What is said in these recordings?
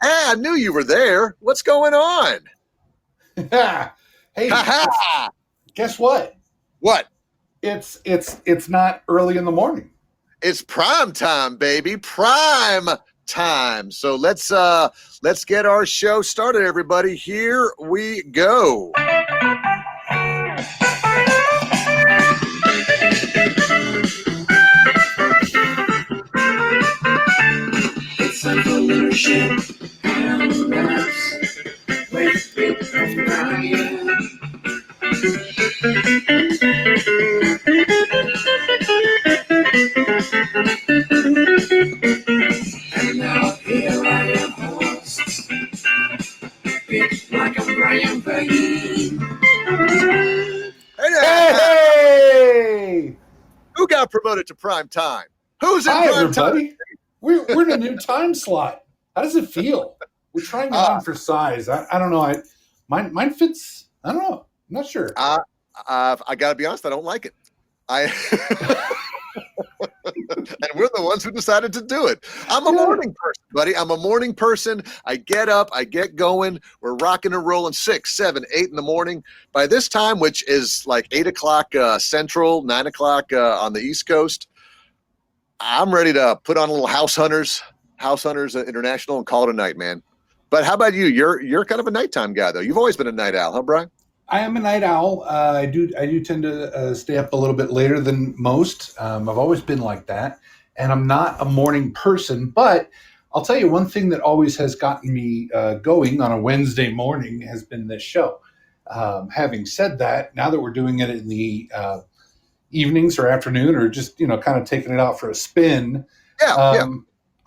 Hey, I knew you were there. What's going on? Hey, Ha-ha! guess what? What? It's not early in the morning. It's prime time, baby. Prime time. So let's get our show started, everybody. Here we go. It's evolution and raps with Pete and Brian. And now here are your hosts, Pete, Mike, and Brian Payne. Hey there. Hey! Who got promoted to prime time? Who's in Hi, prime everybody. time? We're in a new time slot. How does it feel? We're trying it on for size. I don't know. Mine fits. I don't know. I'm not sure. I got to be honest. I don't like it. And we're the ones who decided to do it. I'm a morning person, buddy. I'm a morning person. I get up, I get going. We're rocking and rolling 6, 7, 8 in the morning. By this time, which is like 8 o'clock Central, 9 o'clock on the East Coast, I'm ready to put on a little House Hunters International, and call it a night, man. But how about you? You're kind of a nighttime guy, though. You've always been a night owl, huh, Brian? I am a night owl. I do tend to stay up a little bit later than most. I've always been like that, and I'm not a morning person. But I'll tell you one thing that always has gotten me going on a Wednesday morning has been this show. Having said that, now that we're doing it in the evenings or afternoon, or just kind of taking it out for a spin,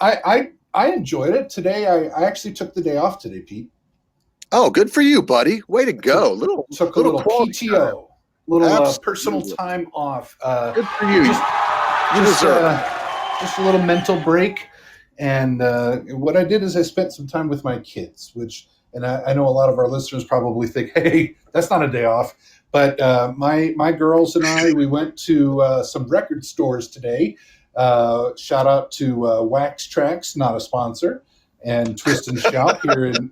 I enjoyed it today. I actually took the day off today, Pete. Oh, good for you, buddy. Way to go. Took a little PTO, personal time off. Good for you. You deserve it. Just a little mental break. And what I did is I spent some time with my kids, and I know a lot of our listeners probably think, hey, that's not a day off. But my girls and I, we went to some record stores today. Shout out to Wax Tracks, not a sponsor, and Twist and Shout here in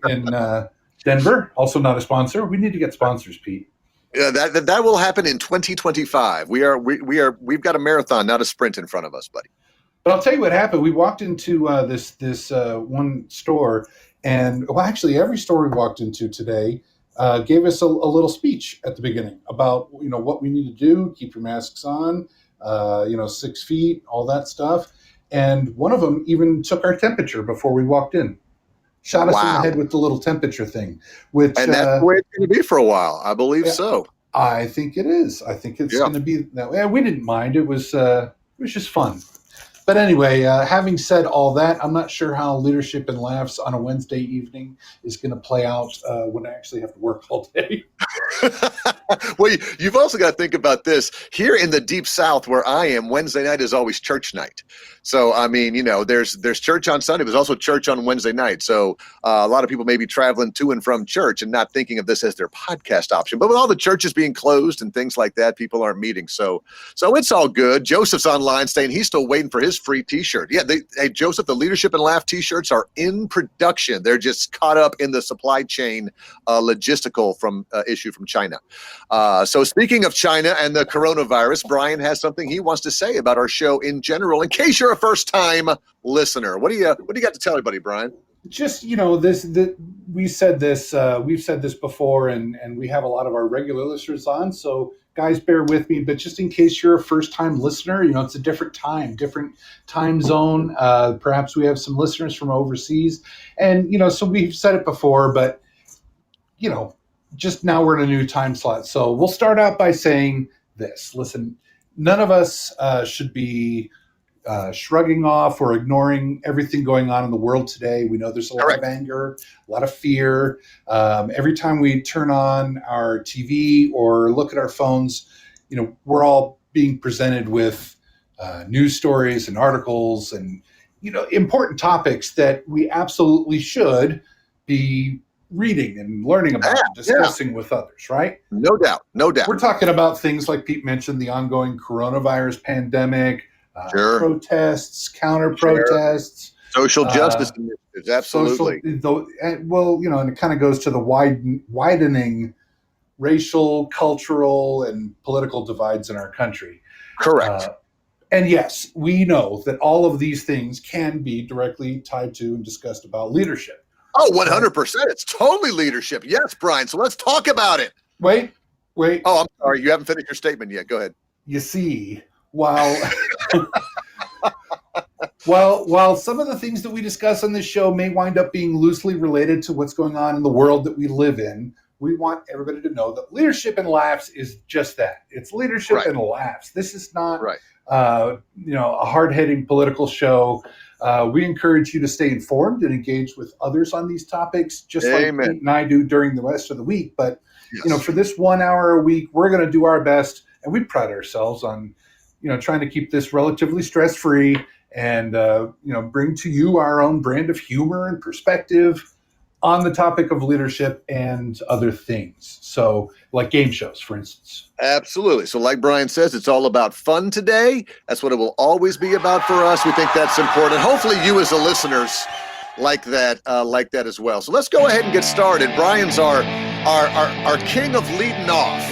Denver, also not a sponsor. We need to get sponsors, Pete. Yeah, that will happen in 2025. We've got a marathon, not a sprint in front of us, buddy. But I'll tell you what happened. We walked into this one store, and actually every store we walked into today gave us a little speech at the beginning about what we need to do, keep your masks on, 6 feet, all that stuff. And one of them even took our temperature before we walked in. Shot us in the head with the little temperature thing. And that's the way it's going to be for a while. I believe so. I think it is. I think it's going to be that way. We didn't mind. It was just fun. But anyway, having said all that, I'm not sure how Leadership and Laughs on a Wednesday evening is going to play out when I actually have to work all day. Well, you've also got to think about this. Here in the Deep South where I am, Wednesday night is always church night. So, I mean, there's church on Sunday. There's also church on Wednesday night. So a lot of people may be traveling to and from church and not thinking of this as their podcast option. But with all the churches being closed and things like that, people aren't meeting. So it's all good. Joseph's online saying he's still waiting for his free T-shirt. Yeah, hey, Joseph, the Leadership and Laugh T-shirts are in production. They're just caught up in the supply chain logistical issue from China. So speaking of China and the coronavirus, Brian has something he wants to say about our show in general, in case you're a first-time listener. What do you got to tell everybody, Brian? Just, we've said this before, and we have a lot of our regular listeners on, so guys, bear with me, but just in case you're a first-time listener, it's a different time zone. Perhaps we have some listeners from overseas, and, so we've said it before, but, just now we're in a new time slot. So we'll start out by saying this. Listen, none of us should be shrugging off or ignoring everything going on in the world today. We know there's a lot of anger, a lot of fear. Every time we turn on our TV or look at our phones, we're all being presented with news stories and articles and, important topics that we absolutely should be reading and learning about and discussing with others, right? No doubt. We're talking about things like Pete mentioned, the ongoing coronavirus pandemic, protests, counter-protests. Social justice initiatives, absolutely. Well, and it kind of goes to the widening racial, cultural, and political divides in our country. Correct. And yes, we know that all of these things can be directly tied to and discussed about leadership. Oh, 100%. It's totally leadership. Yes, Brian. So let's talk about it. Wait. Oh, I'm sorry. You haven't finished your statement yet. Go ahead. You see, while while some of the things that we discuss on this show may wind up being loosely related to what's going on in the world that we live in, we want everybody to know that Leadership and Laughs is just that. It's leadership and laughs. This is not a hard-hitting political show. We encourage you to stay informed and engage with others on these topics, just like Pete and I do during the rest of the week. But for this 1 hour a week, we're going to do our best, and we pride ourselves on trying to keep this relatively stress-free and bring to you our own brand of humor and perspective on the topic of leadership and other things. So like game shows, for instance. Absolutely. So like Brian says, it's all about fun today. That's what it will always be about for us. We think that's important. Hopefully you as the listeners like that as well. So let's go ahead and get started. Brian's our king of leading off.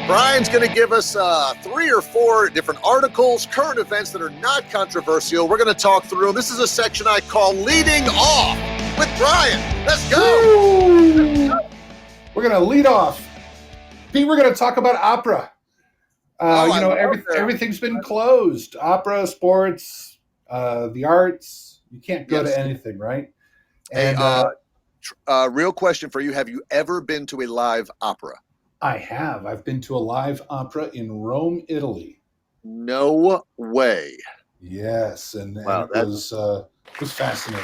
Brian's going to give us 3 or 4 different articles, current events that are not controversial. We're going to talk through. This is a section I call Leading Off with Brian. Let's go. We're going to lead off. Pete, we're going to talk about opera. Everything's been closed. Opera, sports, the arts. You can't go to anything, right? And real question for you. Have you ever been to a live opera? I have. I've been to a live opera in Rome, Italy. No way. Yes, and it was fascinating.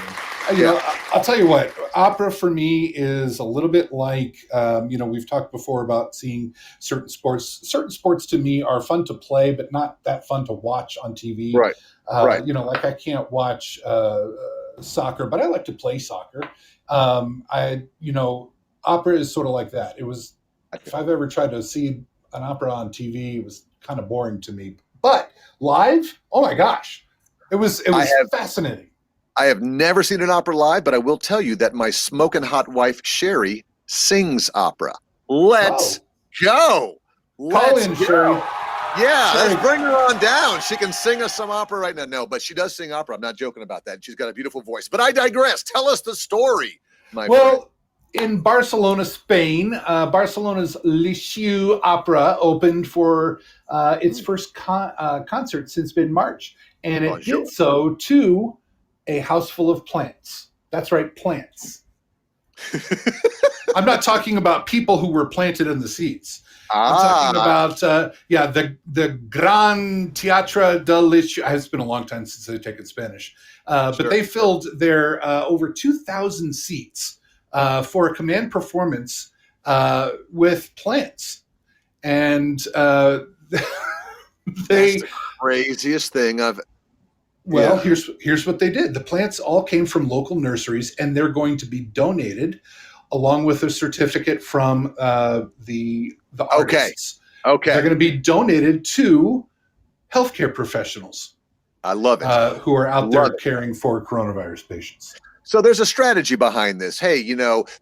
I'll tell you what, opera for me is a little bit like, we've talked before about seeing certain sports. Certain sports to me are fun to play, but not that fun to watch on TV. Right. Like I can't watch soccer, but I like to play soccer. Opera is sort of like that. If I've ever tried to see an opera on TV, it was kind of boring to me. But live, oh my gosh, it was fascinating. I have never seen an opera live, but I will tell you that my smoking hot wife, Sherry, sings opera. Let's go. Call in, Sherry. Yeah, let's bring her on down. She can sing us some opera right now. No, but she does sing opera. I'm not joking about that. She's got a beautiful voice. But I digress. Tell us the story, my friend. In Barcelona, Spain, Barcelona's Liceu Opera opened for its first concert since mid-March. And it did so to a house full of plants. That's right, plants. I'm not talking about people who were planted in the seats. I'm talking about, the Gran Teatro de Liceu. It's been a long time since I've taken Spanish. But they filled their over 2,000 seats for a command performance with plants. And that's the craziest thing I've... Well, here's what they did. The plants all came from local nurseries, and they're going to be donated along with a certificate from the artists. Okay. They're going to be donated to healthcare professionals. I love it. Who are out there caring for coronavirus patients. So there's a strategy behind this. Hey,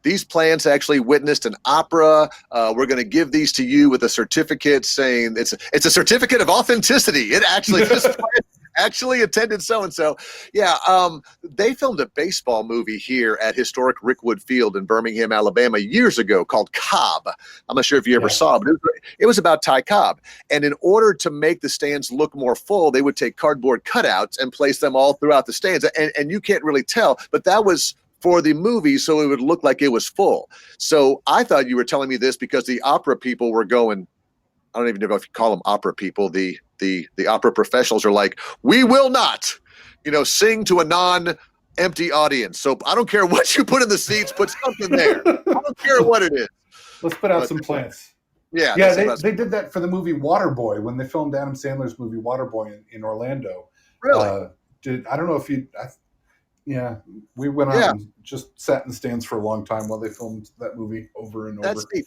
these plants actually witnessed an opera. We're going to give these to you with a certificate saying it's a certificate of authenticity. It actually actually attended so-and-so. Yeah, they filmed a baseball movie here at historic Rickwood Field in Birmingham, Alabama years ago called Cobb. I'm not sure if you ever saw it, but it was about Ty Cobb. And in order to make the stands look more full, they would take cardboard cutouts and place them all throughout the stands. And you can't really tell, but that was for the movie, so it would look like it was full. So I thought you were telling me this because the opera people were going, I don't even know if you call them opera people, the opera professionals are like, we will not, sing to a non-empty audience. So I don't care what you put in the seats, put something there. I don't care what it is. Let's put out some plants. Yeah. They did that for the movie Waterboy when they filmed Adam Sandler's movie Waterboy in Orlando. Really? I don't know if we went out and just sat in the stands for a long time while they filmed that movie over and over. That's neat.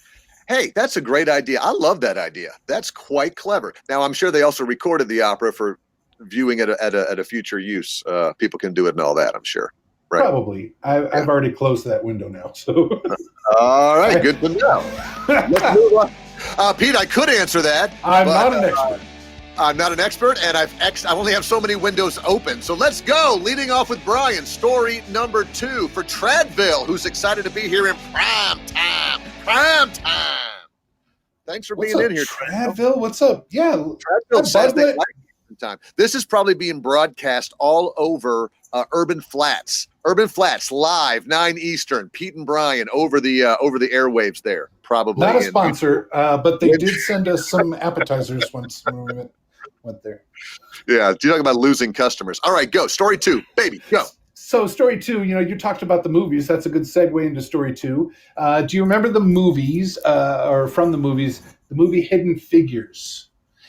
Hey, that's a great idea. I love that idea. That's quite clever. Now, I'm sure they also recorded the opera for viewing at a future use, people can do it and all that. I'm sure. Right. Probably. I've already closed that window now. So. All right, good to know. Let's move on. Pete, I could answer that. I'm not an expert. I'm not an expert, and I only have so many windows open. So let's go. Leading off with Brian, story number 2 for Tradville, who's excited to be here in prime time. Prime time. Thanks for being in here, Tradville. What's up? Yeah, Tradville says they like it time. This is probably being broadcast all over Urban Flats. Urban Flats live 9 Eastern. Pete and Brian over the airwaves there. Probably not a sponsor, but they did send us some appetizers once when we went there. Yeah, you're talking about losing customers. All right, go. Story 2, baby, go. So story 2, you talked about the movies. That's a good segue into story 2. Do you remember the movies, or from the movies, the movie Hidden Figures?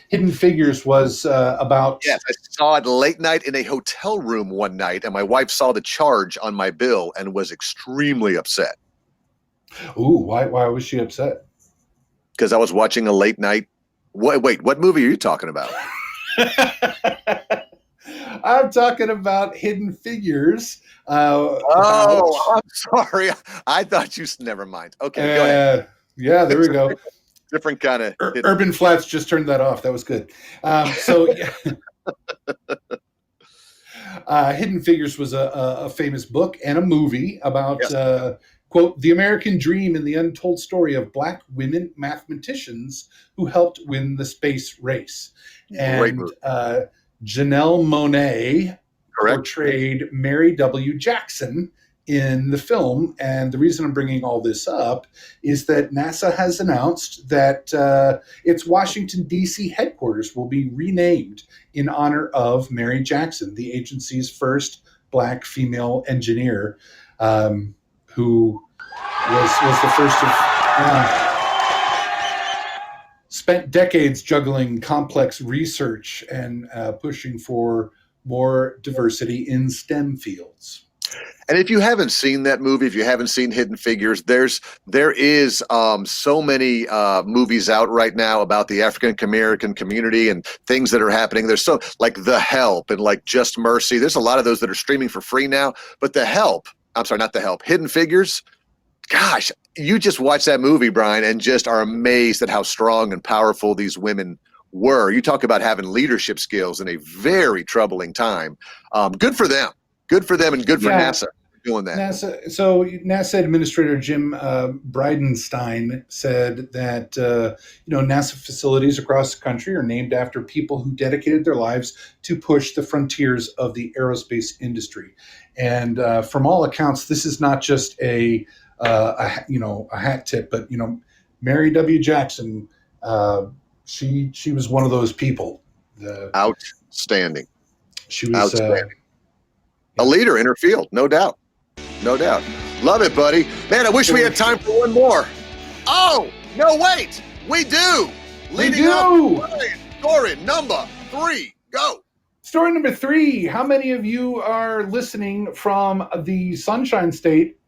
Hidden Figures was about... Yes, I saw it late night in a hotel room one night, and my wife saw the charge on my bill and was extremely upset. Ooh, why was she upset? Because I was watching a late night... Wait, what movie are you talking about? I'm talking about Hidden Figures. I'm sorry. I thought you... Never mind. Okay, go ahead. Yeah, there we go. Different kind of... Urban Flats just turned that off. That was good. Hidden Figures was a famous book and a movie about, quote, the American dream and the untold story of Black women mathematicians who helped win the space race. And Janelle Monáe portrayed Mary W. Jackson in the film. And the reason I'm bringing all this up is that NASA has announced that its Washington, D.C. headquarters will be renamed in honor of Mary Jackson, the agency's first Black female engineer, who was the first of... spent decades juggling complex research and pushing for more diversity in STEM fields. And if you haven't seen that movie, if you haven't seen Hidden Figures, there is so many movies out right now about the African American community and things that are happening. There's so like The Help and like Just Mercy. There's a lot of those that are streaming for free now. But Hidden Figures. Gosh, you just watch that movie, Brian, and just are amazed at how strong and powerful these women were. You talk about having leadership skills in a very troubling time. Good for them. Good for them and good for NASA doing that. NASA Administrator Jim Bridenstine said that NASA facilities across the country are named after people who dedicated their lives to push the frontiers of the aerospace industry. And from all accounts, this is not just a hat tip, but Mary W. Jackson, she was one of those people. Outstanding. She was outstanding. A leader in her field, no doubt. No doubt. Love it, buddy. Man, I wish we had time for one more. Oh, no, wait. We do. Leading up, story number 3. Go. Story number 3. How many of you are listening from the Sunshine State?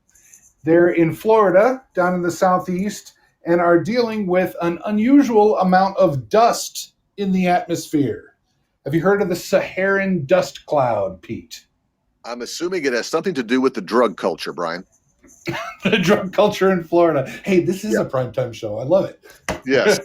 They're in Florida, down in the southeast, and are dealing with an unusual amount of dust in the atmosphere. Have you heard of the Saharan dust cloud, Pete? I'm assuming it has something to do with the drug culture, Brian. The drug culture in Florida. Hey, this is a primetime show. I love it. Yes.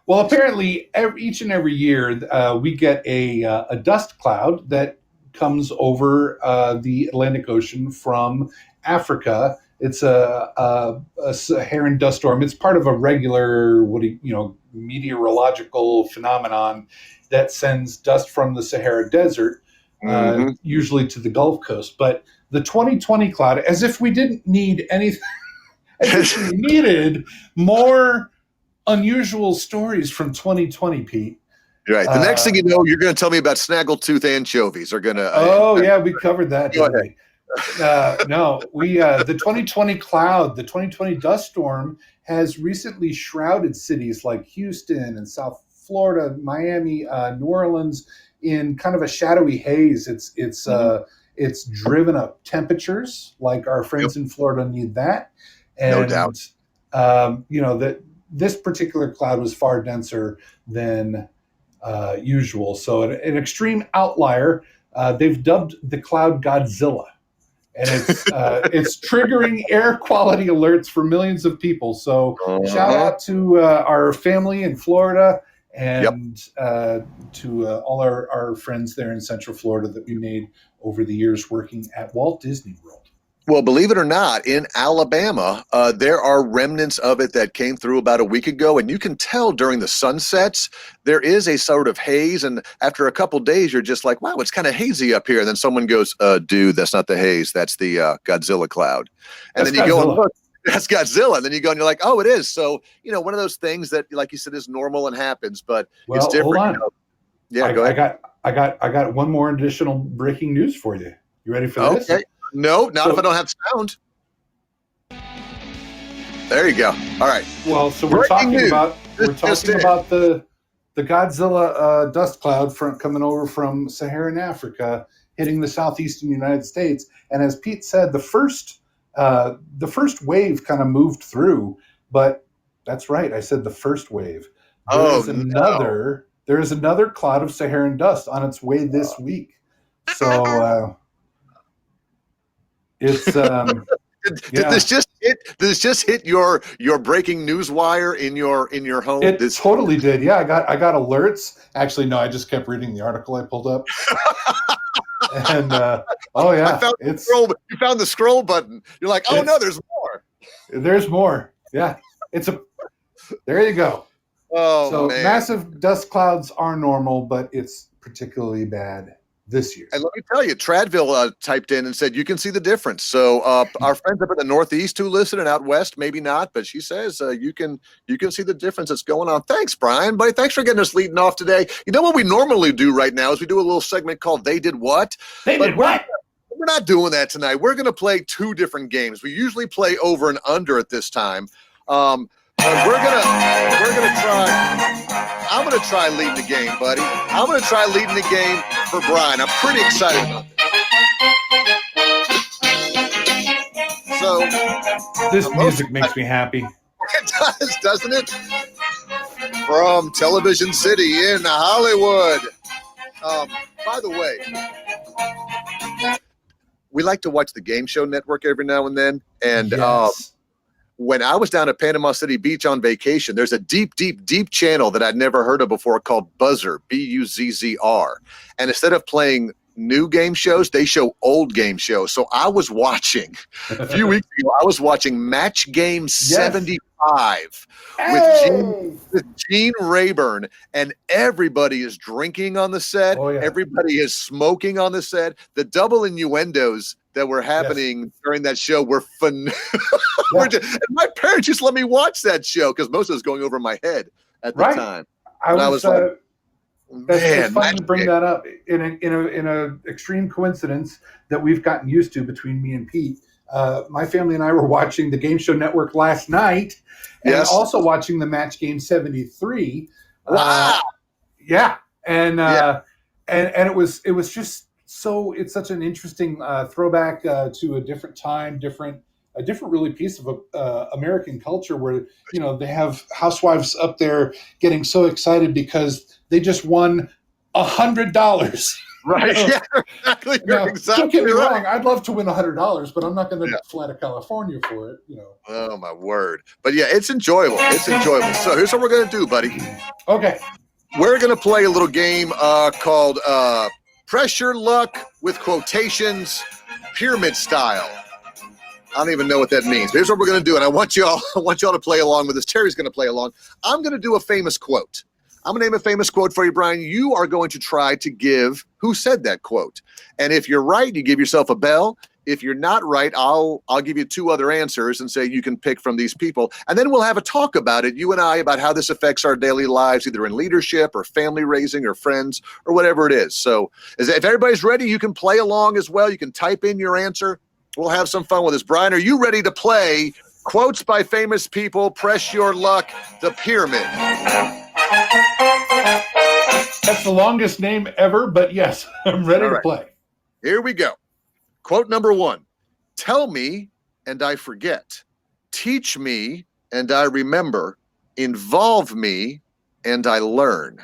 Well, apparently, each and every year, we get a dust cloud that comes over the Atlantic Ocean from Africa. It's a Saharan dust storm. It's part of a regular, meteorological phenomenon that sends dust from the Sahara Desert, usually to the Gulf Coast. But the 2020 cloud, as if we didn't need anything, as if we needed more unusual stories from 2020, Pete. Right. The next thing you know, you're going to tell me about snaggletooth anchovies. Are going to. Yeah, we covered that. Go ahead. The 2020 cloud, the 2020 dust storm, has recently shrouded cities like Houston and South Florida, Miami, New Orleans in kind of a shadowy haze. It's driven up temperatures, like our friends in Florida need that. And, no doubt. That this particular cloud was far denser than usual. So an extreme outlier. They've dubbed the cloud Godzilla, and it's triggering air quality alerts for millions of people. So shout out to our family in Florida and to all our friends there in Central Florida that we made over the years working at Walt Disney World. Well, believe it or not, in Alabama, there are remnants of it that came through about a week ago, and you can tell during the sunsets there is a sort of haze. And after a couple days, you're just like, "Wow, it's kind of hazy up here." And then someone goes, "Dude, that's not the haze. That's the Godzilla cloud." And That's then you Godzilla. go and look, that's Godzilla. And then you go and you're like, "Oh, it is." So one of those things that, like you said, is normal and happens, but it's different. Hold on. Yeah, go ahead. I got one more additional breaking news for you. You ready for this? Okay. No, not if I don't have sound. There you go. All right. Well, so we're talking about the Godzilla dust cloud coming over from Saharan Africa, hitting the southeastern United States. And as Pete said, the first wave kind of moved through, but that's right. I said the first wave. There is another cloud of Saharan dust on its way this week. So it's did this just hit your breaking news wire in your home? It totally did. Yeah, I got alerts. Actually, no, I just kept reading the article I pulled up. And oh yeah, you found the scroll button. You're like, oh no, there's more. There's more. Yeah, there you go. Oh, so man. Massive dust clouds are normal, but it's particularly bad this year. And let me tell you, Tradville typed in and said you can see the difference. So our friends up in the Northeast who listen and out west, maybe not, but she says you can see the difference that's going on. Thanks, Brian. Buddy, thanks for getting us leading off today. You know what we normally do right now is we do a little segment called They Did What? Did what? We're not doing that tonight. We're going to play two different games. We usually play over and under at this time. But we're gonna try. I'm gonna try leading the game, buddy. I'm gonna try leading the game for Brian. I'm pretty excited about this. So this music makes me happy. It does, doesn't it? From Television City in Hollywood. By the way, we like to watch the Game Show Network every now and then, and yes. When I was down at Panama City Beach on vacation, there's a deep channel that I'd never heard of before called Buzzr, Buzzr. And instead of playing new game shows, they show old game shows. So I was watching, a few weeks ago, I was watching Match Game 75 with Gene Rayburn, and everybody is drinking on the set. Oh, yeah. Everybody is smoking on the set. The double innuendos that were happening during that show were fun. And my parents just let me watch that show because most of it was going over my head at the time. I was like, it's fun to bring that up in a extreme coincidence that we've gotten used to between me and Pete. My family and I were watching the Game Show Network last night, and also watching the Match Game 73. Wow. And it was just so, it's such an interesting throwback to a different time, a different really piece of American culture where, they have housewives up there getting so excited because they just won $100. Right. Yeah, exactly. Don't get me wrong. I'd love to win $100, but I'm not going to fly to California for it. Oh my word! But yeah, it's enjoyable. It's enjoyable. So here's what we're going to do, buddy. Okay. We're going to play a little game called Press Your Luck with quotations, pyramid style. I don't even know what that means. But here's what we're going to do, and I want y'all to play along with this. Terry's going to play along. I'm going to do a famous quote. I'm going to name a famous quote for you, Brian. You are going to try to give who said that quote. And if you're right, you give yourself a bell. If you're not right, I'll give you two other answers and say you can pick from these people. And then we'll have a talk about it, you and I, about how this affects our daily lives, either in leadership or family raising or friends or whatever it is. So if everybody's ready, you can play along as well. You can type in your answer. We'll have some fun with this. Brian, are you ready to play Quotes by Famous People, Press Your Luck, The Pyramid? That's the longest name ever, but yes, I'm ready to play. Here we go. Quote number 1. Tell me and I forget. Teach me and I remember. involve me, and I learn.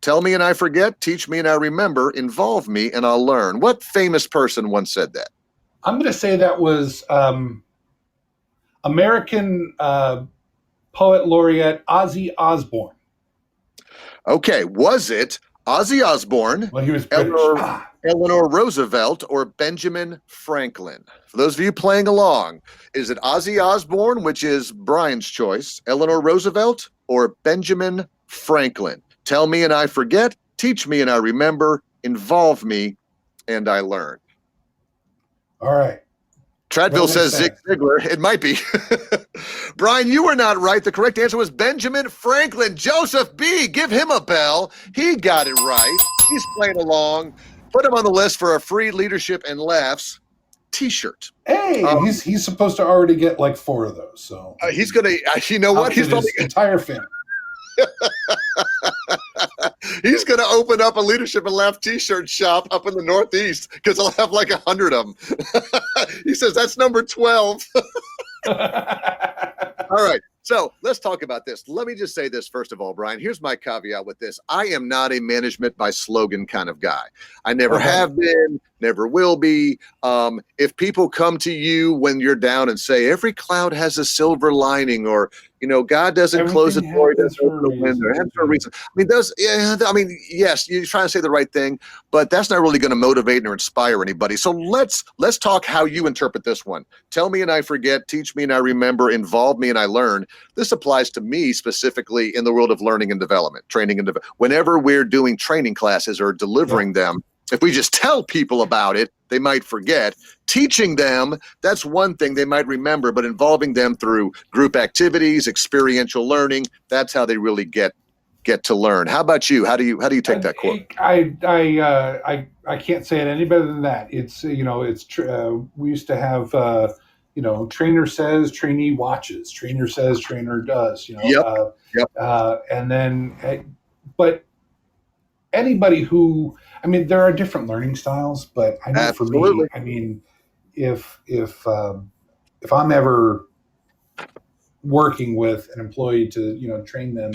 Tell me and I forget, teach me and I remember, involve me and I'll learn. What famous person once said that? I'm going to say that was American poet laureate Ozzy Osbourne. Okay, was it Ozzy Osbourne, Well, he was British. Eleanor Roosevelt, or Benjamin Franklin? For those of you playing along, is it Ozzy Osbourne, which is Brian's choice, Eleanor Roosevelt, or Benjamin Franklin? Tell me and I forget, teach me and I remember, involve me and I learn. All right. Treadville says Zig Ziglar. It might be. Brian, you were not right. The correct answer was Benjamin Franklin. Joseph B., give him a bell. He got it right. He's playing along. Put him on the list for a free Leadership and Laughs t-shirt. Hey, he's supposed to already get like 4 of those. So he's going to, you know what? He's probably his entire family. He's going to open up a Leadership and Laugh t-shirt shop up in the Northeast because I'll have like 100 of them. He says that's number 12. All right. So let's talk about this. Let me just say this first of all, Brian. Here's my caveat with this. I am not a management by slogan kind of guy. I never have been, never will be. If people come to you when you're down and say, every cloud has a silver lining, or, you know, God doesn't close the door, he doesn't open the window. It happens for a reason. I mean, yes, you're trying to say the right thing, but that's not really going to motivate or inspire anybody. So let's talk how you interpret this one. Tell me and I forget, teach me and I remember, involve me and I learn. This applies to me specifically in the world of learning and development, training and development. Whenever we're doing training classes or delivering them, if we just tell people about it, they might forget. Teaching them, that's one thing they might remember, but involving them through group activities, experiential learning, that's how they really get to learn. How about you? How do you take that quote? I can't say it any better than that. It's we used to have trainer says, trainee watches. Trainer says, trainer does. And then, but anybody who, there are different learning styles, but I know for me, if I'm ever working with an employee to train them,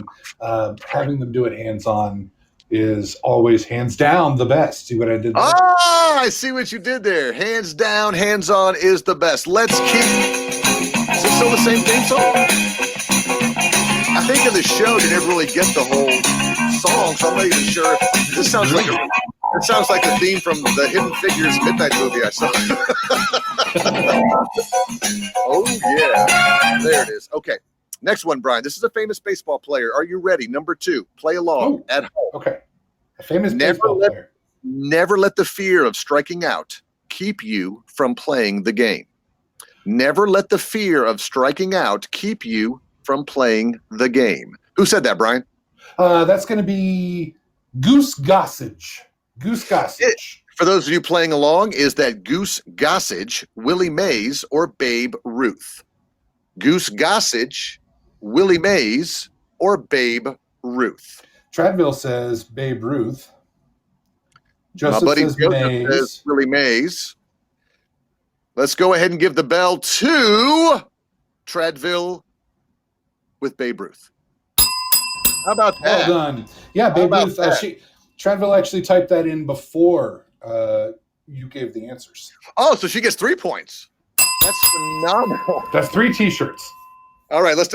having them do it hands-on is always hands down the best. See what I did there? I see what you did there. Hands down, hands-on is the best. Let's keep. Is it still the same theme song? I think in the show you never really get the whole song, so I'm not even sure. This sounds like the theme from the Hidden Figures Midnight movie I saw. Oh yeah, there it is. Okay, next one, Brian. This is a famous baseball player. Are you ready? Number 2. Play along at home. Okay, a famous baseball player. Never let the fear of striking out keep you from playing the game. Never let the fear of striking out keep you from playing the game. Who said that, Brian? That's going to be Goose Gossage. Goose Gossage. For those of you playing along, is that Goose Gossage, Willie Mays, or Babe Ruth? Goose Gossage, Willie Mays, or Babe Ruth? Treadville says Babe Ruth. Joseph says Willie Mays. Let's go ahead and give the bell to Treadville with Babe Ruth. How about that? Well done. Yeah, Babe Ruth. Treadville actually typed that in before you gave the answers. Oh, so she gets 3 points. That's phenomenal. That's 3 T-shirts. All right, let's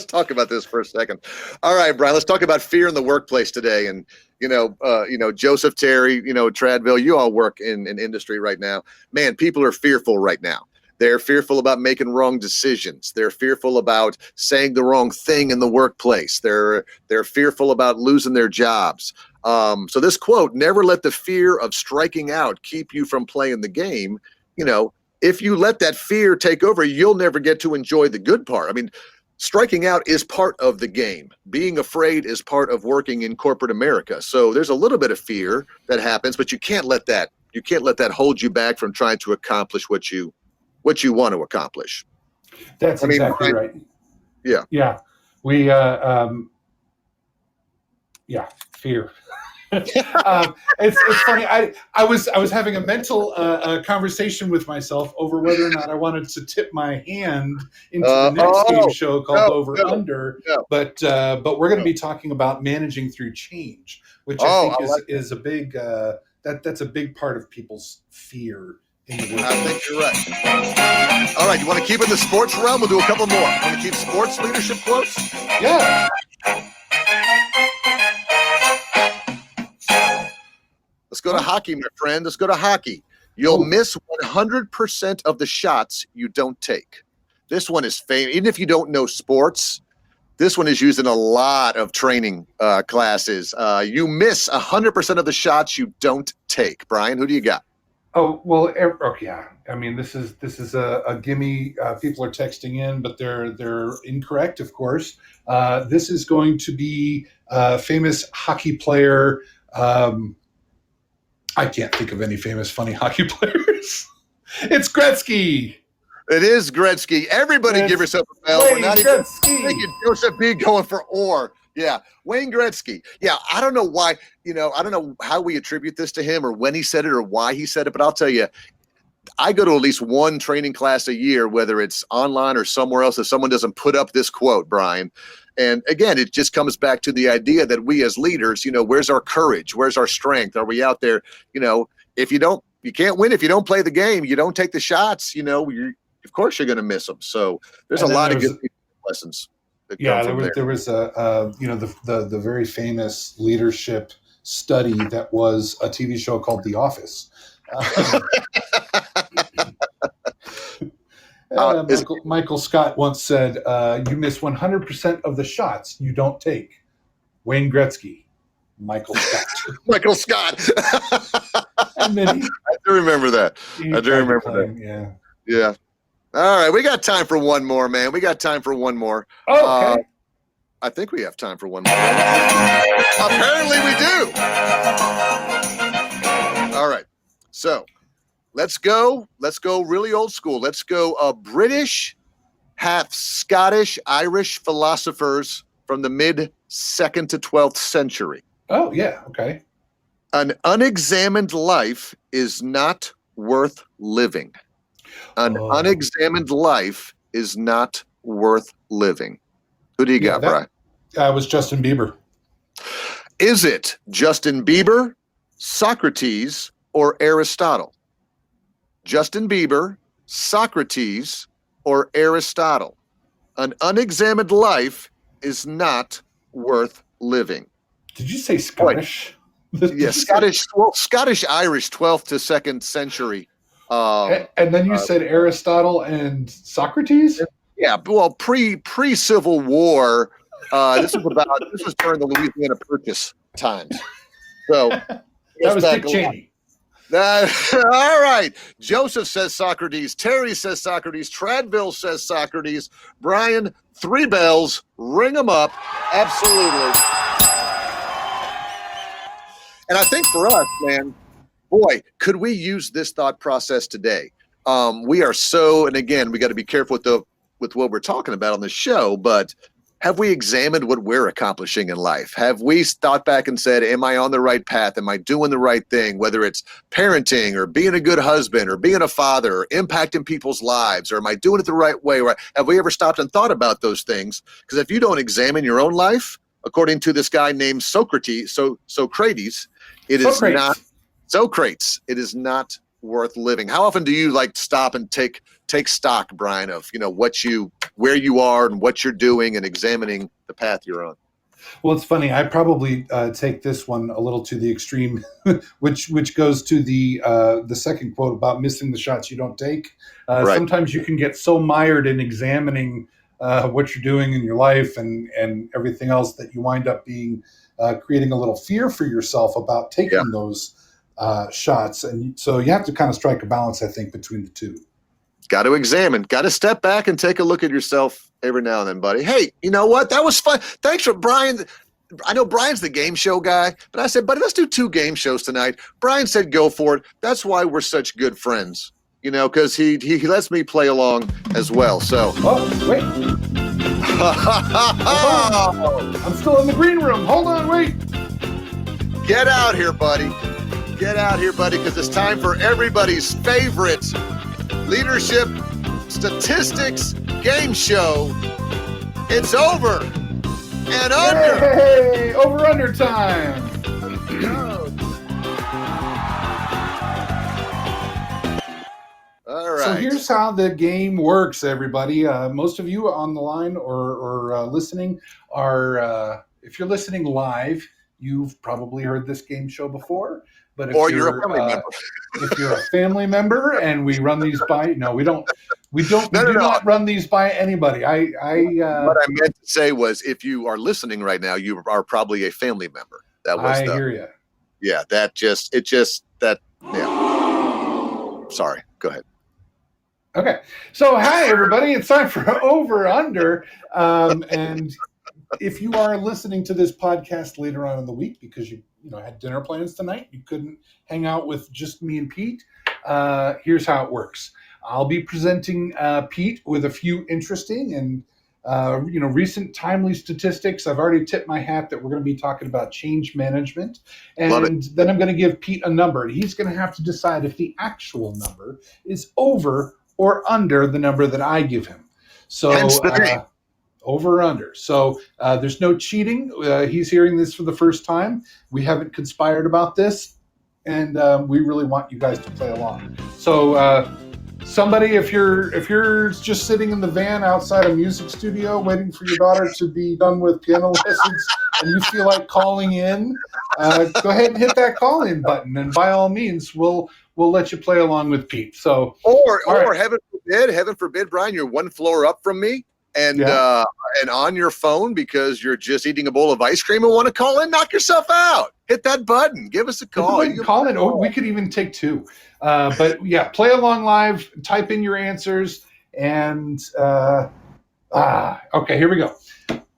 talk about this for a second. All right, Brian, let's talk about fear in the workplace today. And Joseph, Terry, Treadville, you all work in industry right now. Man, people are fearful right now. They're fearful about making wrong decisions. They're fearful about saying the wrong thing in the workplace. They're fearful about losing their jobs. So this quote, never let the fear of striking out keep you from playing the game. If you let that fear take over, you'll never get to enjoy the good part. Striking out is part of the game. Being afraid is part of working in corporate America. So there's a little bit of fear that happens, but you can't let that hold you back from trying to accomplish what you want to accomplish. That's exactly right. Yeah. Yeah. We fear. It's funny. I was having a mental conversation with myself over whether or not I wanted to tip my hand into the next game show called Over Under, but we're going to be talking about managing through change, which I think is a big that's a big part of people's fear. In the world. I think you're right. All right, you want to keep in the sports realm? We'll do a couple more. Want to keep sports leadership quotes? Yeah. Let's go to hockey, my friend. Let's go to hockey. You'll miss 100% of the shots you don't take. This one is famous. Even if you don't know sports, this one is used in a lot of training classes. You miss 100% of the shots you don't take. Brian, who do you got? Oh, well, yeah. I mean, this is a gimme. People are texting in, but they're incorrect, of course. This is going to be a famous hockey player. I can't think of any famous, funny hockey players. It's Gretzky. It is Gretzky. Everybody give yourself a bell. Wayne We're not Gretzky. even thinking Joseph B. going for or. Yeah, Wayne Gretzky. Yeah, I don't know why, I don't know how we attribute this to him or when he said it or why he said it, but I'll tell you, I go to at least one training class a year, whether it's online or somewhere else, if someone doesn't put up this quote, Brian. And again, it just comes back to the idea that we as leaders, where's our courage? Where's our strength? Are we out there? If you can't win if you don't play the game, you don't take the shots, of course you're going to miss them. So there's a lot of good lessons. Yeah, there was the very famous leadership study that was a TV show called The Office. Michael Scott once said, "You miss 100% of the shots you don't take." Wayne Gretzky, Michael Scott. Michael Scott. And then I do remember that. Yeah. All right, we got time for one more, man. We got time for one more. Oh, okay. I think we have time for one more. Apparently we do. All right. So let's go really old school. Let's go British, half Scottish, Irish philosophers from the mid-2nd to 12th century. Oh, yeah. Okay. An unexamined life is not worth living. An unexamined life is not worth living. Who do you got, Brian? That was Justin Bieber. Is it Justin Bieber, Socrates, or Aristotle? Justin Bieber, Socrates, or Aristotle? An unexamined life is not worth living. Did you say Scottish? Yes, Scottish. Well, Scottish Irish, 12th to 2nd century. And then you said Aristotle and Socrates? Yeah, well, pre-Civil War. This was during the Louisiana Purchase times. So that was Dick Cheney. All right. Joseph says Socrates. Terry says Socrates. Tradville says Socrates. Brian, 3 bells. Ring them up. Absolutely. And I think for us, man, boy, could we use this thought process today? We are so, and again, we got to be careful with what we're talking about on the show, but have we examined what we're accomplishing in life? Have we thought back and said, am I on the right path? Am I doing the right thing? Whether it's parenting or being a good husband or being a father or impacting people's lives, or am I doing it the right way? Or have we ever stopped and thought about those things? Because if you don't examine your own life, according to this guy named Socrates, it is not worth living. How often do you stop and take stock, Brian, of where you are and what you're doing and examining the path you're on? Well, it's funny. I probably take this one a little to the extreme, which goes to the second quote about missing the shots you don't take. Right. Sometimes you can get so mired in examining what you're doing in your life and everything else that you wind up being creating a little fear for yourself about taking those shots. And so you have to kind of strike a balance, I think, between the two. Got to examine, got to step back and take a look at yourself every now and then, buddy. Hey, you know what? That was fun. Thanks for Brian. I know Brian's the game show guy, but I said, buddy, let's do 2 game shows tonight. Brian said, go for it. That's why we're such good friends, because he lets me play along as well. So, wait. I'm still in the green room. Hold on, wait. Get out here, buddy. Get out here, buddy, because it's time for everybody's favorite leadership statistics game show. It's over and under. Hey, over under time. All right. So here's how the game works, everybody. Most of you on the line or listening are, if you're listening live, you've probably heard this game show before. But if you're a family member. If you're a family member, and we run these by, no, we don't. We do not run these by anybody. What I meant to say was, if you are listening right now, you are probably a family member. That was. I hear you. Yeah, yeah. Sorry. Go ahead. Okay, so hi everybody. It's time for Over Under, and if you are listening to this podcast later on in the week because you had dinner plans tonight, you couldn't hang out with just me and Pete. Here's how it works. I'll be presenting Pete with a few interesting and recent timely statistics. I've already tipped my hat that we're going to be talking about change management, and then I'm going to give Pete a number, and he's going to have to decide if the actual number is over or under the number that I give him. So over or under. So there's no cheating. He's hearing this for the first time. We haven't conspired about this, and we really want you guys to play along. So somebody, if you're just sitting in the van outside a music studio waiting for your daughter to be done with piano lessons and you feel like calling in, go ahead and hit that call-in button, and by all means, we'll let you play along with Pete. So, or heaven forbid, Brian, you're one floor up from me, and on your phone because you're just eating a bowl of ice cream and want to call in, knock yourself out. Hit that button. Give us a call. Call in. Oh, we could even take two. But yeah, play along live. Type in your answers, and okay, here we go.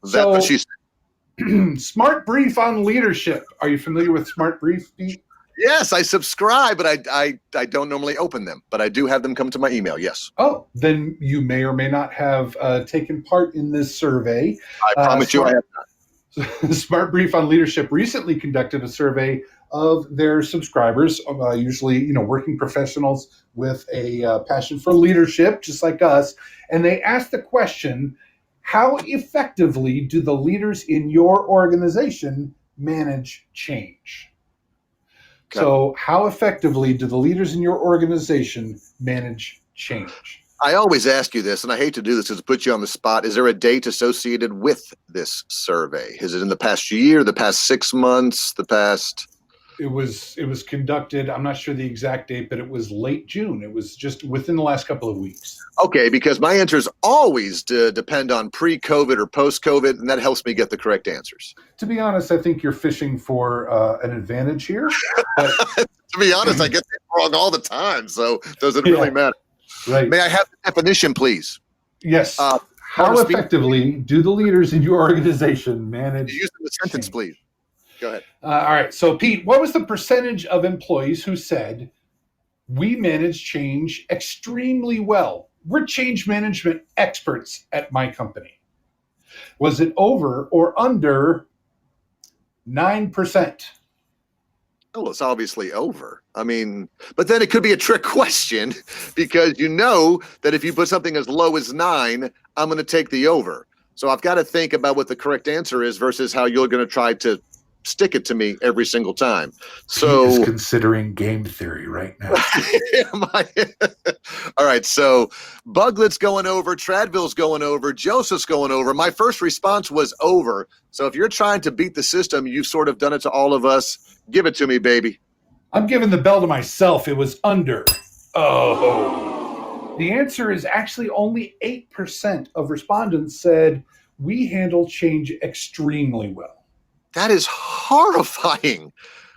That's what she said. Smart Brief on leadership. Are you familiar with Smart Brief, Pete? Yes, I subscribe, but I don't normally open them, but I do have them come to my email. Yes. Oh, then you may or may not have taken part in this survey. I promise you I have not. Smart Brief on Leadership recently conducted a survey of their subscribers, usually working professionals with a passion for leadership, just like us, and they asked the question: how effectively do the leaders in your organization manage change? Okay. So how effectively do the leaders in your organization manage change? I always ask you this, and I hate to do this because it puts you on the spot. Is there a date associated with this survey? Is it in the past year, the past 6 months, the past? It was conducted, I'm not sure the exact date, but it was late June. It was just within the last couple of weeks. Okay, because my answers always depend on pre-COVID or post-COVID, and that helps me get the correct answers. To be honest, I think you're fishing for an advantage here. But to be honest, I get it wrong all the time, so does it really matter? Right. May I have the definition, please? Yes. How effectively do the leaders in your organization manage? Use the sentence, please. Go ahead. All right. So, Pete, what was the percentage of employees who said, we manage change extremely well? We're change management experts at my company. Was it over or under 9%? Oh, it's obviously over. I mean, but then it could be a trick question because you know that if you put something as low as 9, I'm going to take the over. So I've got to think about what the correct answer is versus how you're going to try to stick it to me every single time. So he is considering game theory right now. All right. So Buglet's going over, Tradville's going over, Joseph's going over. My first response was over. So if you're trying to beat the system, you've sort of done it to all of us. Give it to me, baby. I'm giving the bell to myself. It was under. Oh. The answer is actually only 8% of respondents said we handle change extremely well. That is horrifying.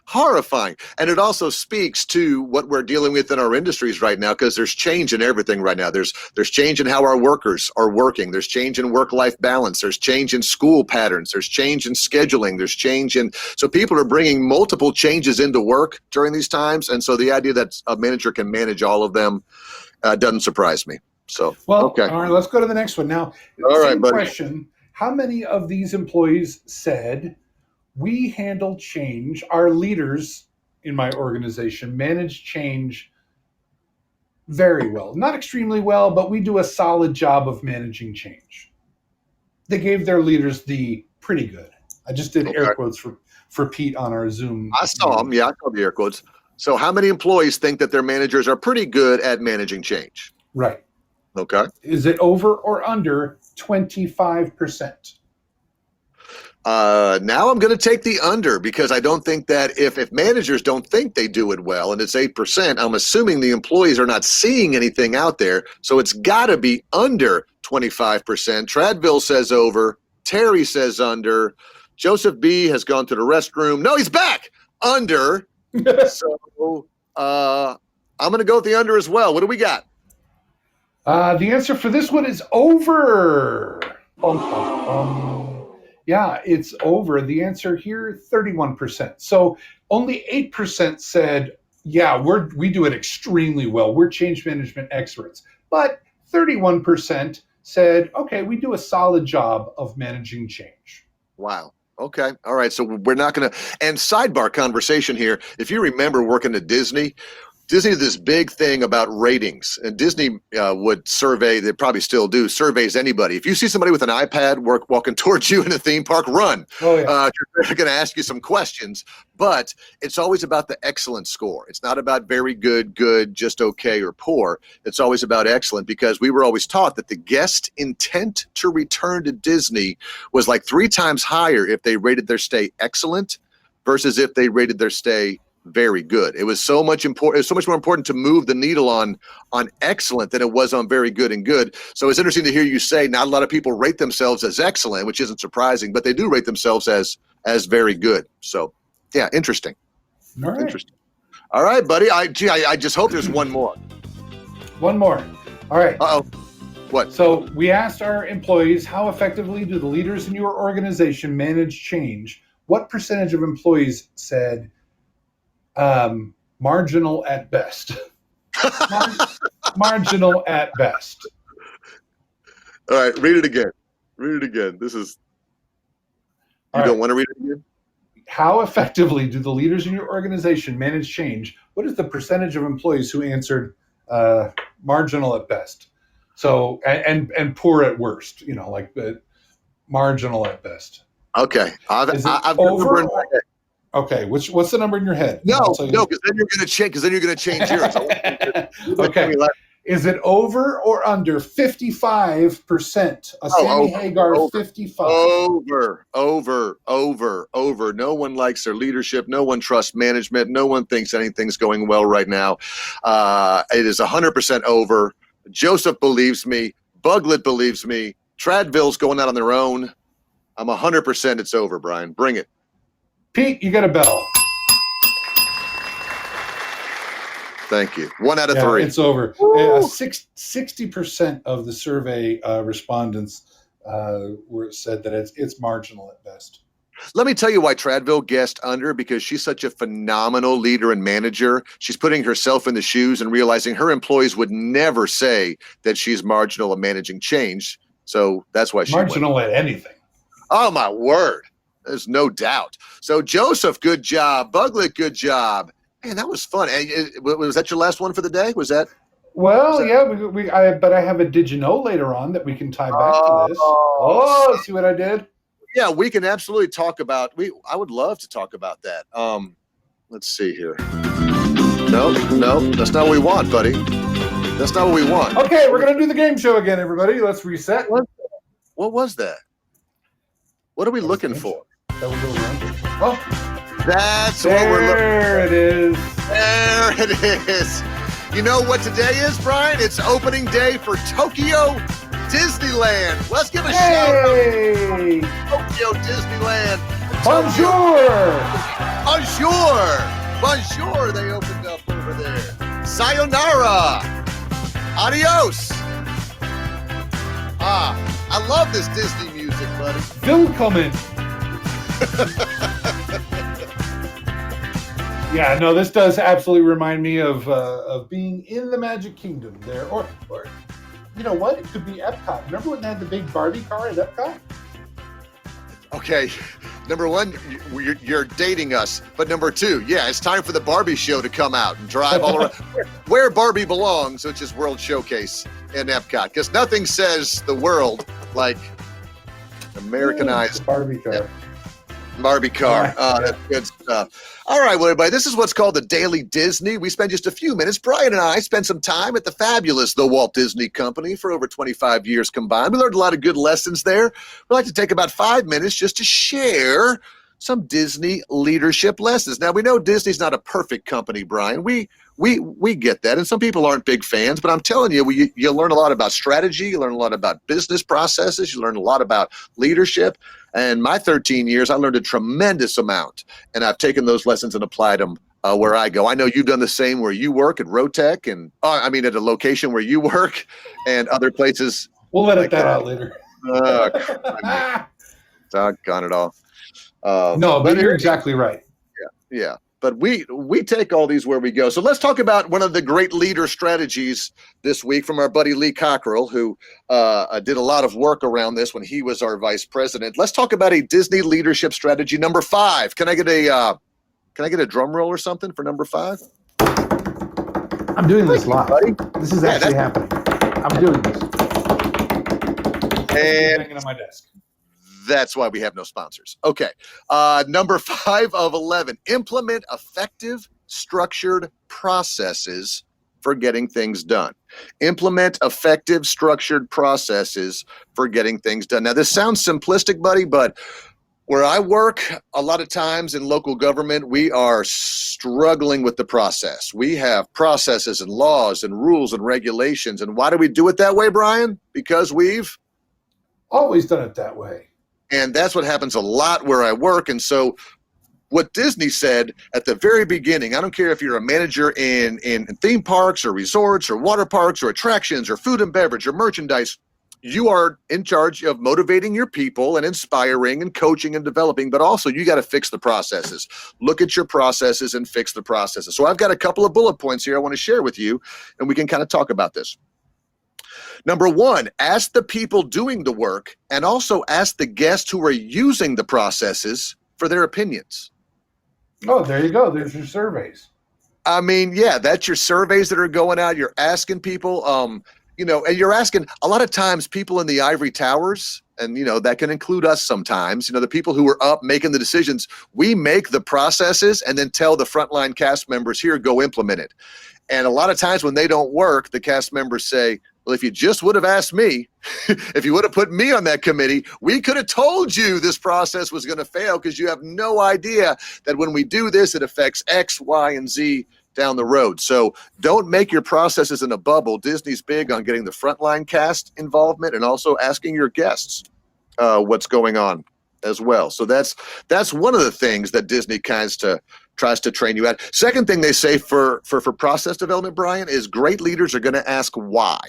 Horrifying. And it also speaks to what we're dealing with in our industries right now, because there's change in everything right now. There's change in how our workers are working. There's change in work-life balance. There's change in school patterns. There's change in scheduling. There's change in, so people are bringing multiple changes into work during these times. And so the idea that a manager can manage all of them doesn't surprise me. So, well, okay. All right, let's go to the next one. Now, all right, same buddy. Question, how many of these employees said, we handle change. Our leaders in my organization manage change very well. Not extremely well, but we do a solid job of managing change. They gave their leaders the pretty good. I just did air quotes for Pete on our Zoom. I saw them. Yeah, I saw the air quotes. So how many employees think that their managers are pretty good at managing change? Right. Okay. Is it over or under 25%? Now I'm going to take the under, because I don't think that if managers don't think they do it well and it's 8%, I'm assuming the employees are not seeing anything out there. So it's got to be under 25%. Tradville says over. Terry says under. Joseph B has gone to the restroom. No, he's back. Under. So I'm going to go with the under as well. What do we got? The answer for this one is over. Yeah, it's over. The answer here, 31%. So only 8% said, yeah, we do it extremely well. We're change management experts. But 31% said, okay, we do a solid job of managing change. Wow. Okay. All right. So we're not going to, and sidebar conversation here. If you remember working at Disney did this big thing about ratings, and Disney would survey, they probably still do, surveys anybody. If you see somebody with an iPad walking towards you in a theme park, run. Oh, yeah. They're going to ask you some questions, but it's always about the excellent score. It's not about very good, just okay, or poor. It's always about excellent, because we were always taught that the guest intent to return to Disney was like 3 times higher if they rated their stay excellent versus if they rated their stay very good. It was so much important. It was so much more important to move the needle on excellent than it was on very good and good. So it's interesting to hear you say not a lot of people rate themselves as excellent, which isn't surprising, but they do rate themselves as very good. So yeah, interesting. All right. Interesting. All right, buddy. I just hope there's one more. One more. All right. Uh-oh. What? So we asked our employees, how effectively do the leaders in your organization manage change? What percentage of employees said marginal at best? Marginal at best. All right, read it again. Read it again. This is. You don't want to read it again? How effectively do the leaders in your organization manage change? What is the percentage of employees who answered marginal at best? So and poor at worst. You know, like marginal at best. Okay, I've over. Okay, what's the number in your head? No, because then you're going to change. Because then you're going to change yours. Okay, is it over or under 55%? Sammy Hagar, over, 55. Over. No one likes their leadership. No one trusts management. No one thinks anything's going well right now. It is 100% over. Joseph believes me. Buglet believes me. Tradville's going out on their own. I'm 100% it's over, Brian. Bring it. Pete, you got a bell. Thank you. 1 out of 3. It's over. 60% of the survey respondents said that it's marginal at best. Let me tell you why Tradville guessed under, because she's such a phenomenal leader and manager. She's putting herself in the shoes and realizing her employees would never say that she's marginal at managing change. So that's why she marginal at anything. Oh, my word. There's no doubt. So, Joseph, good job. Buglet, good job. Man, that was fun. Was that your last one for the day? Was that? Well, yeah. But I have a did you know later on that we can tie back to this. Oh, see what I did? Yeah, we can absolutely talk about. I would love to talk about that. Let's see here. No, that's not what we want, buddy. That's not what we want. Okay, we're gonna do the game show again, everybody. Let's reset. What was that? What are we looking for? Oh, that's what we're looking for. There it is. There it is. You know what today is, Brian? It's opening day for Tokyo Disneyland. Let's give a shout out to Tokyo Disneyland. Bonjour. Bonjour. They opened up over there. Sayonara. Adios. I love this Disney music, buddy. Willkommen. Yeah, no, this does absolutely remind me of being in the Magic Kingdom there, or you know what? It could be Epcot. Remember when they had the big Barbie car at Epcot? Okay, number one, you're dating us. But number two, yeah, it's time for the Barbie show to come out and drive all around where Barbie belongs, which is World Showcase in Epcot. Because nothing says the world like Americanized Barbie car. Barbie car. That's good stuff. All right, well, everybody, this is what's called the Daily Disney. We spend just a few minutes. Brian and I spent some time at the fabulous The Walt Disney Company for over 25 years combined. We learned a lot of good lessons there. We'd like to take about 5 minutes just to share some Disney leadership lessons. Now, we know Disney's not a perfect company, Brian. We get that, and some people aren't big fans, but I'm telling you, you learn a lot about strategy, you learn a lot about business processes, you learn a lot about leadership. And my 13 years, I learned a tremendous amount, and I've taken those lessons and applied them where I go. I know you've done the same where you work at Rotec, and at a location where you work, and other places. We'll edit that out later. Doggone it all. No, but you're exactly right. Yeah. But we take all these where we go. So let's talk about one of the great leader strategies this week from our buddy Lee Cockrell, who did a lot of work around this when he was our vice president. Let's talk about a Disney leadership strategy number 5. Can I get a drum roll or something for number 5? I'm doing this live. This is actually happening. I'm doing this. And hanging on my desk. That's why we have no sponsors. Okay. Number 5 of 11, implement effective, structured processes for getting things done. Implement effective, structured processes for getting things done. Now, this sounds simplistic, buddy, but where I work, a lot of times in local government, we are struggling with the process. We have processes and laws and rules and regulations. And why do we do it that way, Brian? Because we've always done it that way. And that's what happens a lot where I work. And so what Disney said at the very beginning, I don't care if you're a manager in theme parks or resorts or water parks or attractions or food and beverage or merchandise, you are in charge of motivating your people and inspiring and coaching and developing, but also you got to fix the processes. Look at your processes and fix the processes. So I've got a couple of bullet points here I want to share with you, and we can kind of talk about this. Number 1, ask the people doing the work and also ask the guests who are using the processes for their opinions. Oh, there you go. There's your surveys. I mean, yeah, that's your surveys that are going out. You're asking people, and you're asking a lot of times people in the ivory towers, and, that can include us sometimes, the people who are up making the decisions. We make the processes and then tell the frontline cast members, here, go implement it. And a lot of times when they don't work, the cast members say, well, if you just would have asked me, if you would have put me on that committee, we could have told you this process was going to fail because you have no idea that when we do this, it affects X, Y, and Z down the road. So don't make your processes in a bubble. Disney's big on getting the frontline cast involvement and also asking your guests what's going on as well. So that's one of the things that Disney tries to train you at. Second thing they say for process development, Brian, is great leaders are going to ask why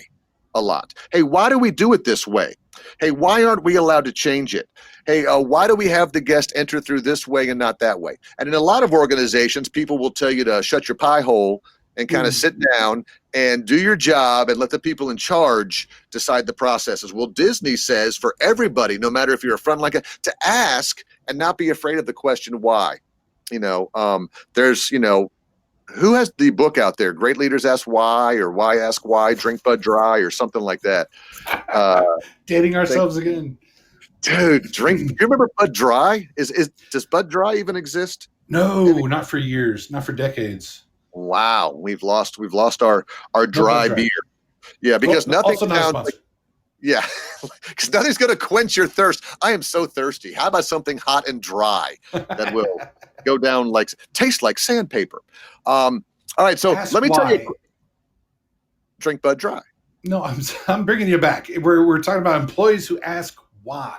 a lot. Hey, why do we do it this way? Hey, why aren't we allowed to change it? Hey, why do we have the guest enter through this way and not that way? And in a lot of organizations, people will tell you to shut your pie hole and kind of sit down and do your job and let the people in charge decide the processes. Well, Disney says for everybody, no matter if you're a frontline, to ask and not be afraid of the question why. There's, who has the book out there? Great Leaders Ask Why, or Why Ask Why, Drink Bud Dry, or something like that. Dating ourselves again. Dude, do you remember Bud Dry? Does Bud Dry even exist? No, not for years, not for decades. Wow, we've lost our dry beer. Yeah, because nothing sounds like, yeah, because nothing's going to quench your thirst. I am so thirsty. How about something hot and dry that will go down taste like sandpaper? All right, so let me tell you. Drink Bud Dry. No, I'm bringing you back. We're talking about employees who ask why.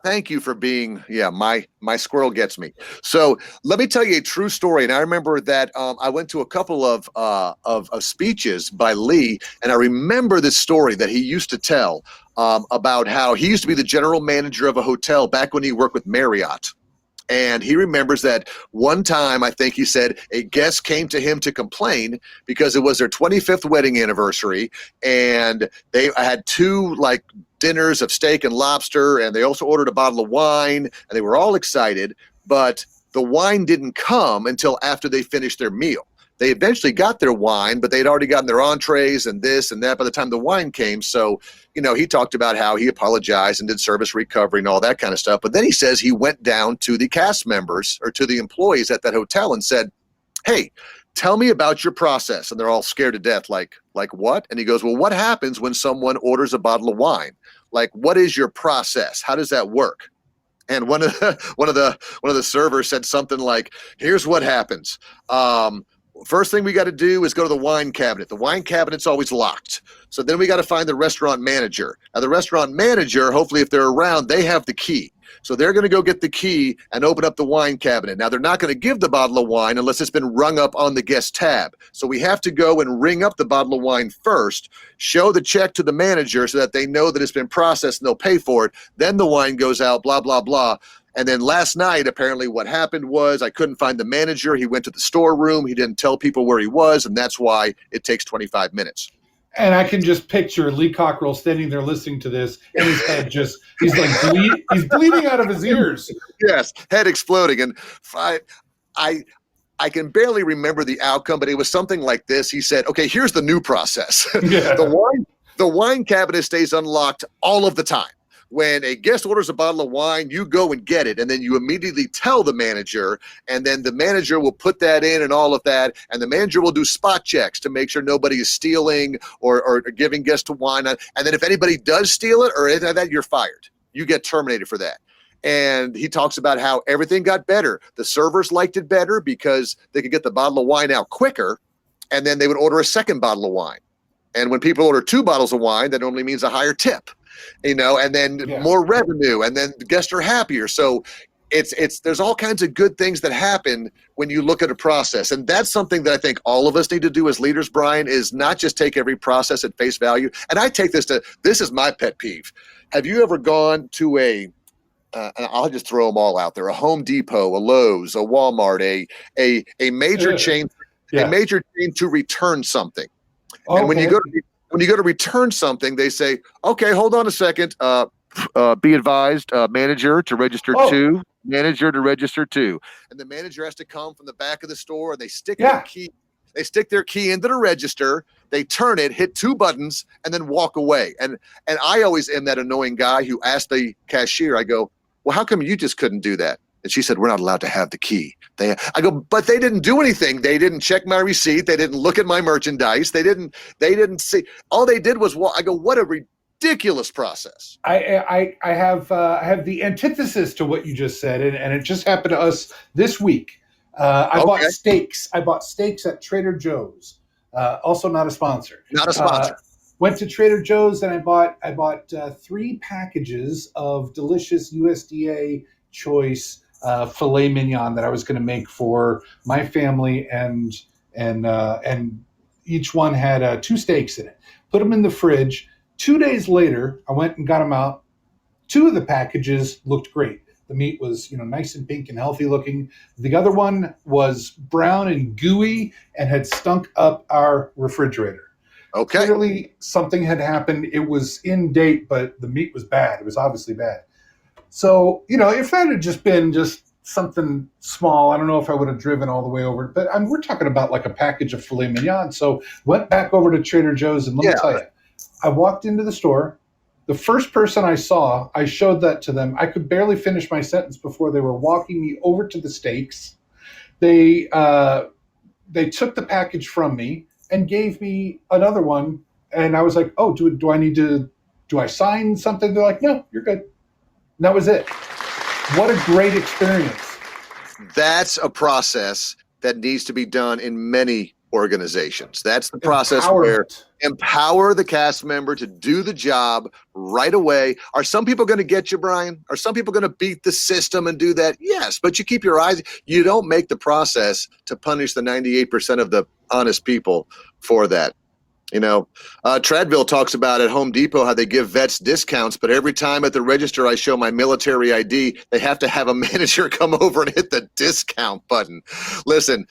Thank you for being, my squirrel gets me. So let me tell you a true story. And I remember that I went to a couple of speeches by Lee, and I remember this story that he used to tell about how he used to be the general manager of a hotel back when he worked with Marriott. And he remembers that one time, I think he said, a guest came to him to complain because it was their 25th wedding anniversary, and they had two dinners of steak and lobster, and they also ordered a bottle of wine, and they were all excited, but the wine didn't come until after they finished their meal. They eventually got their wine, but they'd already gotten their entrees and this and that by the time the wine came. So, he talked about how he apologized and did service recovery and all that kind of stuff. But then he says he went down to the cast members or to the employees at that hotel and said, hey, tell me about your process. And they're all scared to death. Like what? And he goes, well, what happens when someone orders a bottle of wine? Like, what is your process? How does that work? And one of the servers said something like, here's what happens. First thing we got to do is go to the wine cabinet. The wine cabinet's always locked. So then we got to find the restaurant manager. Now the restaurant manager, hopefully if they're around, they have the key. So they're going to go get the key and open up the wine cabinet. Now they're not going to give the bottle of wine unless it's been rung up on the guest tab. So we have to go and ring up the bottle of wine first, show the check to the manager so that they know that it's been processed and they'll pay for it. Then the wine goes out, blah, blah, blah. And then last night, apparently what happened was I couldn't find the manager. He went to the storeroom. He didn't tell people where he was, and that's why it takes 25 minutes. And I can just picture Lee Cockrell standing there listening to this, and his head he's bleeding out of his ears. Yes, head exploding. And I can barely remember the outcome, but it was something like this. He said, okay, here's the new process. Yeah. The wine cabinet stays unlocked all of the time. When a guest orders a bottle of wine, you go and get it, and then you immediately tell the manager, and then the manager will put that in and all of that, and the manager will do spot checks to make sure nobody is stealing or giving guests to wine. And then if anybody does steal it or anything like that, you're fired. You get terminated for that. And he talks about how everything got better. The servers liked it better because they could get the bottle of wine out quicker, and then they would order a second bottle of wine. And when people order 2 bottles of wine, that normally means a higher tip. And then more revenue, and then the guests are happier. So there's all kinds of good things that happen when you look at a process. And that's something that I think all of us need to do as leaders, Brian, is not just take every process at face value. And I take this is my pet peeve. Have you ever gone to and I'll just throw them all out there, a Home Depot, a Lowe's, a Walmart, a major chain, a major chain to return something. Okay. And when you go to return something, they say, okay, hold on a second. Be advised, manager to register to, manager to register to. And the manager has to come from the back of the store, and they stick their key. They stick their key into the register. They turn it, hit 2 buttons, and then walk away. And I always am that annoying guy who asked the cashier, I go, well, how come you just couldn't do that? And she said, we're not allowed to have the key. I go, but they didn't do anything. They didn't check my receipt. They didn't look at my merchandise. They didn't see. All they did was walk. I go, what a ridiculous process. I have the antithesis to what you just said, and it just happened to us this week. I bought steaks. I bought steaks at Trader Joe's. Also not a sponsor. Not a sponsor. Went to Trader Joe's and I bought 3 packages of delicious USDA choice filet mignon that I was going to make for my family, and each one had 2 steaks in it. Put them in the fridge. 2 days later, I went and got them out. 2 of the packages looked great. The meat was, nice and pink and healthy looking. The other one was brown and gooey and had stunk up our refrigerator. Okay. Clearly, something had happened. It was in date, but the meat was bad. It was obviously bad. So, if that had just been something small, I don't know if I would have driven all the way over. But we're talking about like a package of filet mignon. So went back over to Trader Joe's, and let me tell you, I walked into the store. The first person I saw, I showed that to them. I could barely finish my sentence before they were walking me over to the steaks. They took the package from me and gave me another one. And I was like, oh, do I sign something? They're like, no, you're good. And that was it. What a great experience. That's a process that needs to be done in many organizations. That's the process where empower the cast member to do the job right away. Are some people going to get you, Brian? Are some people going to beat the system and do that? Yes, but you keep your eyes. You don't make the process to punish the 98% of the honest people for that. Treadville talks about at Home Depot how they give vets discounts, but every time at the register I show my military ID, they have to have a manager come over and hit the discount button. Listen,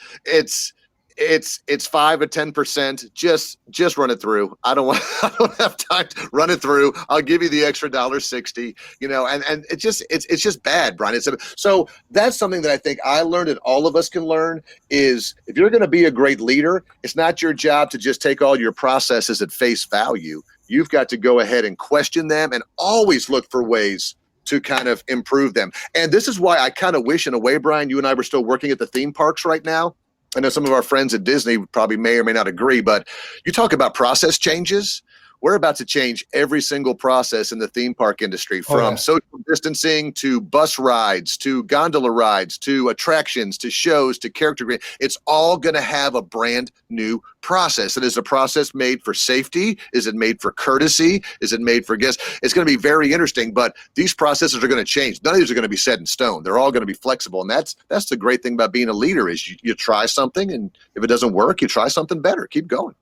it's 5 or 10%. Just run it through. I don't want. I don't have time to run it through. I'll give you the extra $1.60. And it's just bad, Brian. So that's something that I think I learned, and all of us can learn, is if you're going to be a great leader, it's not your job to just take all your processes at face value. You've got to go ahead and question them, and always look for ways to kind of improve them. And this is why I kind of wish, in a way, Brian, you and I were still working at the theme parks right now. I know some of our friends at Disney probably may or may not agree, but you talk about process changes. We're about to change every single process in the theme park industry, from social distancing to bus rides to gondola rides to attractions to shows to character creation. It's all going to have a brand new process. And is the process made for safety? Is it made for courtesy? Is it made for guests? It's going to be very interesting, but these processes are going to change. None of these are going to be set in stone. They're all going to be flexible. And that's the great thing about being a leader, is you try something, and if it doesn't work, you try something better. Keep going.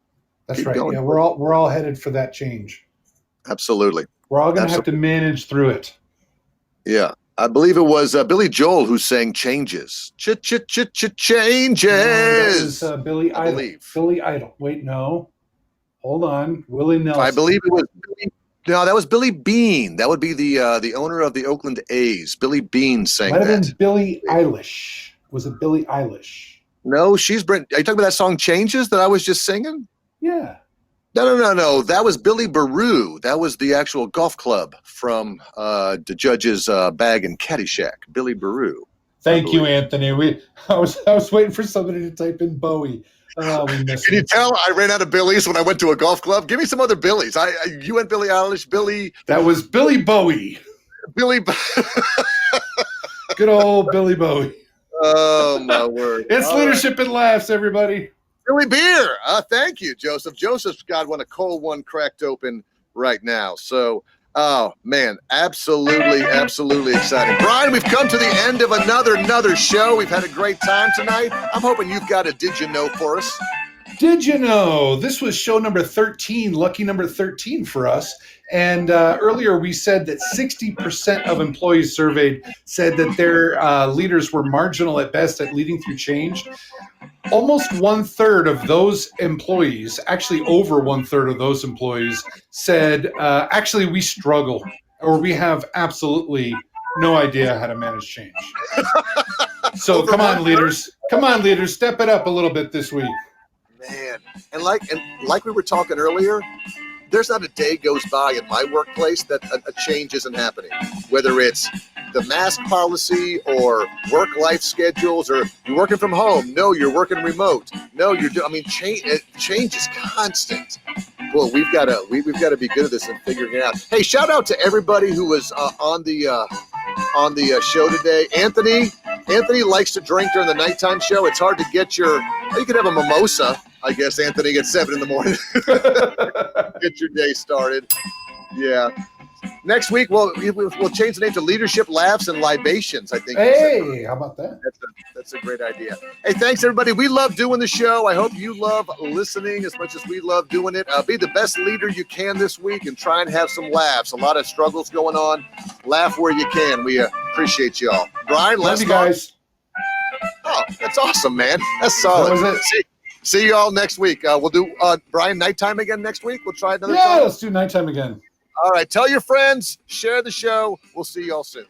That's right. Yeah, we're all headed for that change. Absolutely. We're all going to have to manage through it. Yeah. I believe it was Billy Joel who sang Changes. Changes. No, that was Billy Idol. Believe. Billy Idol. Wait, no. Hold on. Willie Nelson. I believe it was Billy. No, that was Billy Bean. That would be the owner of the Oakland A's. Billy Bean sang that. Might have been Billie Eilish. Was it Billie Eilish? No, she's Brent. Are you talking about that song Changes that I was just singing? Yeah. No. That was Billy Baru. That was the actual golf club from the Judge's Bag and Caddyshack. Billy Baru. Thank you, Anthony. I was waiting for somebody to type in Bowie. We missed Can you tell I ran out of Billies when I went to a golf club? Give me some other Billies. You went Billie Eilish, Billy. That was Billy Bowie. Billy. Good old Billy Bowie. Oh my word! It's all leadership and laughs, everybody. Billy Beer. Thank you, Joseph. Joseph's got a cold one cracked open right now. So, oh man, absolutely exciting. Brian, we've come to the end of another show. We've had a great time tonight. I'm hoping you've got a Did You Know for us. Did you know? This was show number 13, lucky number 13 for us. And earlier we said that 60% of employees surveyed said that their leaders were marginal at best at leading through change. Almost 1/3 of those employees, actually over 1/3 of those employees, said, actually, we struggle, or we have absolutely no idea how to manage change. So come on, leaders, step it up a little bit this week. Man, and like we were talking earlier, there's not a day goes by in my workplace that a change isn't happening. Whether it's the mask policy or work-life schedules, or you're working from home. No, you're working remote. No, change is constant. Well, we've got to be good at this and figuring it out. Hey, shout out to everybody who was on the show today. Anthony likes to drink during the nighttime show. It's hard to get you could have a mimosa, I guess, Anthony, at 7 a.m. Get your day started. Yeah. Next week, we'll change the name to Leadership, Laughs, and Libations, I think. Hey, how about that? That's a great idea. Hey, thanks, everybody. We love doing the show. I hope you love listening as much as we love doing it. Be the best leader you can this week and try and have some laughs. A lot of struggles going on. Laugh where you can. We appreciate you all. Brian, love you guys. Oh, that's awesome, man. That's solid. That was it. See you all next week. We'll do, Brian, nighttime again next week. We'll try another time. Yeah, let's do nighttime again. All right. Tell your friends. Share the show. We'll see you all soon.